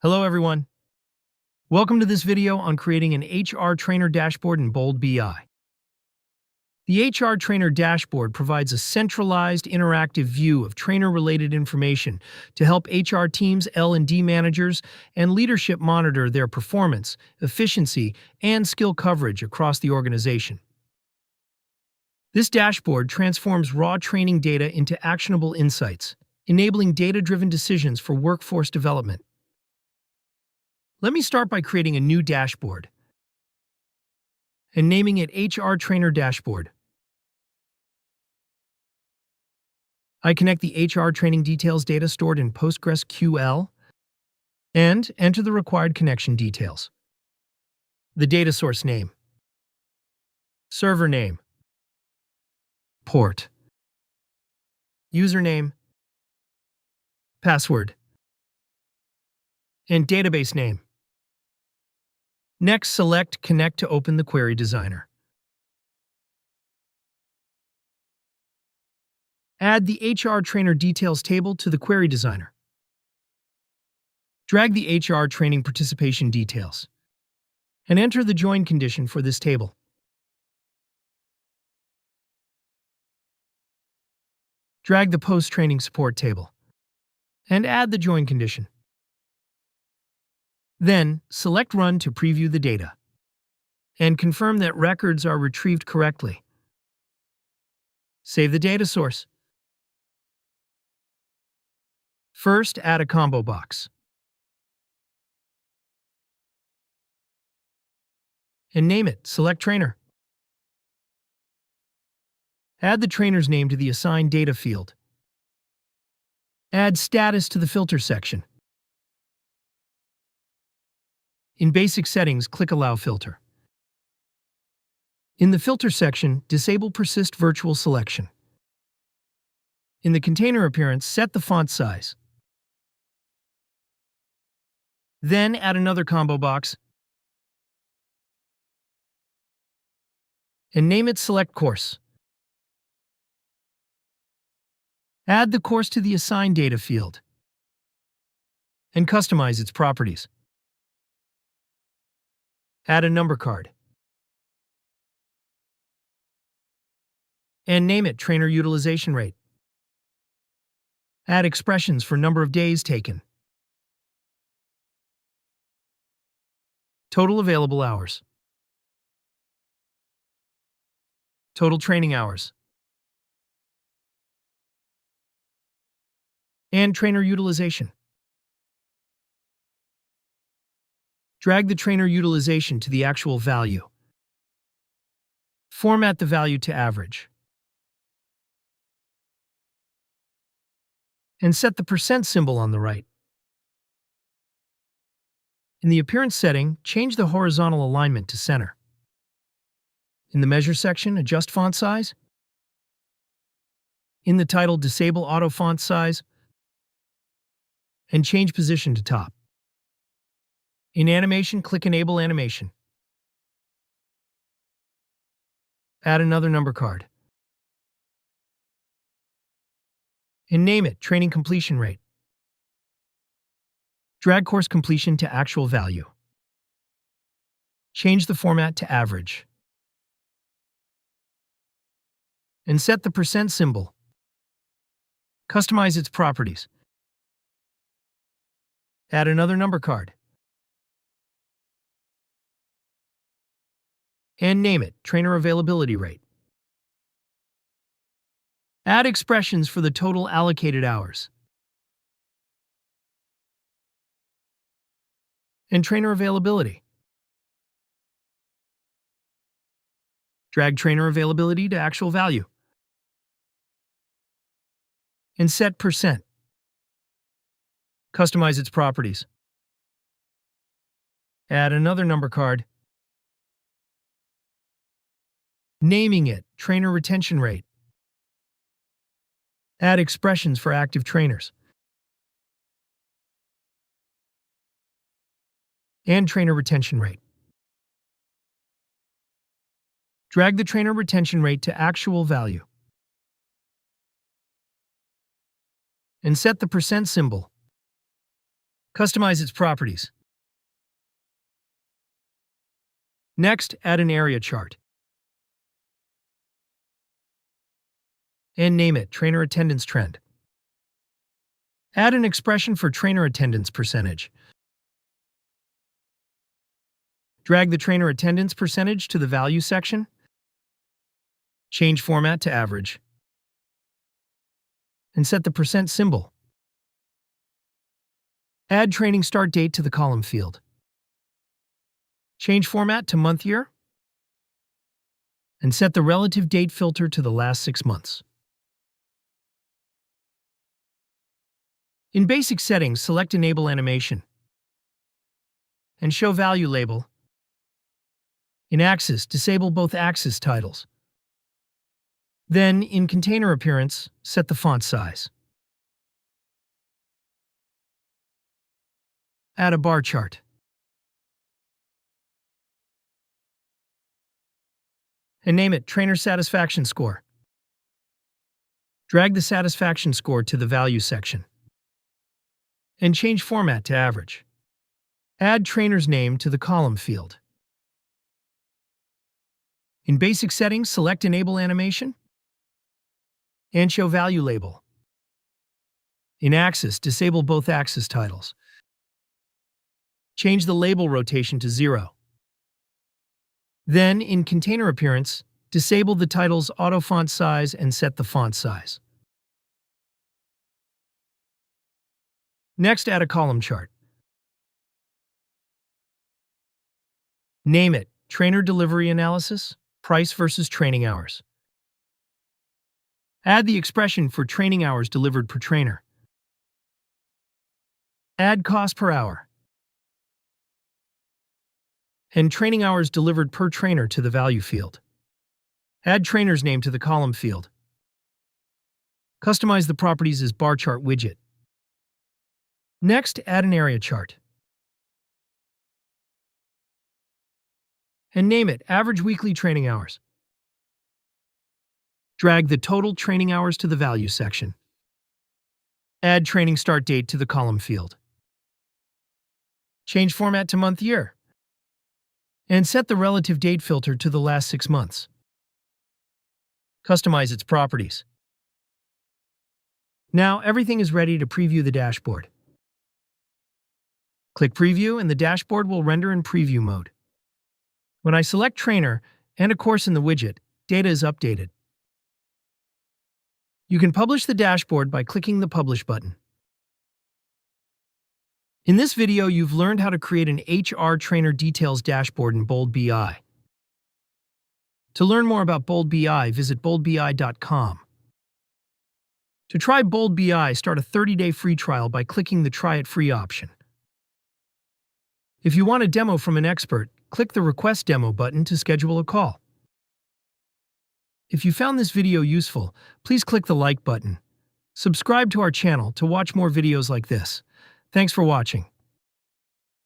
Hello everyone. Welcome to this video on creating an HR Trainer dashboard in Bold BI. The HR Trainer dashboard provides a centralized, interactive view of trainer-related information to help HR teams, L&D managers, and leadership monitor their performance, efficiency, and skill coverage across the organization. This dashboard transforms raw training data into actionable insights, enabling data-driven decisions for workforce development. Let me start by creating a new dashboard and naming it HR Trainer Dashboard. I connect the HR training details data stored in PostgreSQL and enter the required connection details. The data source name, server name, port, username, password, and database name. Next, select Connect to open the Query Designer. Add the HR Trainer Details table to the Query Designer. Drag the HR Training Participation Details and enter the join condition for this table. Drag the Post-Training Support table and add the join condition. Then, select Run to preview the data and confirm that records are retrieved correctly. Save the data source. First, add a combo box and name it Select Trainer. Add the trainer's name to the assigned data field. Add status to the filter section. In Basic Settings, click Allow Filter. In the Filter section, disable Persist Virtual Selection. In the container appearance, set the font size. Then add another combo box and name it Select Course. Add the course to the assigned data field and customize its properties. Add a number card and name it Trainer Utilization Rate. Add expressions for number of days taken, total available hours, total training hours, and trainer utilization. Drag the trainer utilization to the actual value. Format the value to average. And set the % symbol on the right. In the Appearance setting, change the horizontal alignment to center. In the Measure section, adjust font size. In the title, disable auto font size and change position to top. In Animation, click Enable Animation. Add another number card and name it Training Completion Rate. Drag course completion to actual value. Change the format to average. And set the % symbol. Customize its properties. Add another number card and name it Trainer Availability Rate. Add expressions for the total allocated hours and trainer availability. Drag trainer availability to actual value and set %. Customize its properties. Add another number card, naming it Trainer Retention Rate. Add expressions for active trainers and trainer retention rate. Drag the trainer retention rate to actual value and set the % symbol. Customize its properties. Next, add an area chart. And name it Trainer Attendance Trend. Add an expression for trainer attendance percentage. Drag the trainer attendance percentage to the value section. Change format to average. And set the percent symbol. Add training start date to the column field. Change format to month year. And set the relative date filter to the last 6 months. In basic settings, select Enable Animation and Show Value Label. In Axis, disable both axis titles. Then, in Container Appearance, set the font size. Add a bar chart. And name it Trainer Satisfaction Score. Drag the satisfaction score to the value section. And change format to average. Add trainer's name to the column field. In basic settings, select Enable Animation and Show Value Label. In Axis, disable both axis titles. Change the label rotation to 0. Then, in Container Appearance, disable the title's auto font size and set the font size. Next, add a column chart. Name it Trainer Delivery Analysis, Price versus Training Hours. Add the expression for training hours delivered per trainer. Add cost per hour. And training hours delivered per trainer to the value field. Add trainer's name to the column field. Customize the properties as bar chart widget. Next, add an area chart. And name it Average Weekly Training Hours. Drag the total training hours to the value section. Add training start date to the column field. Change format to month year. And set the relative date filter to the last 6 months. Customize its properties. Now everything is ready to preview the dashboard. Click Preview and the dashboard will render in preview mode. When I select Trainer and a course in the widget, data is updated. You can publish the dashboard by clicking the Publish button. In this video, you've learned how to create an HR Trainer Details dashboard in Bold BI. To learn more about Bold BI, visit boldbi.com. To try Bold BI, start a 30-day free trial by clicking the Try It Free option. If you want a demo from an expert, click the Request Demo button to schedule a call. If you found this video useful, please click the like button. Subscribe to our channel to watch more videos like this. Thanks for watching.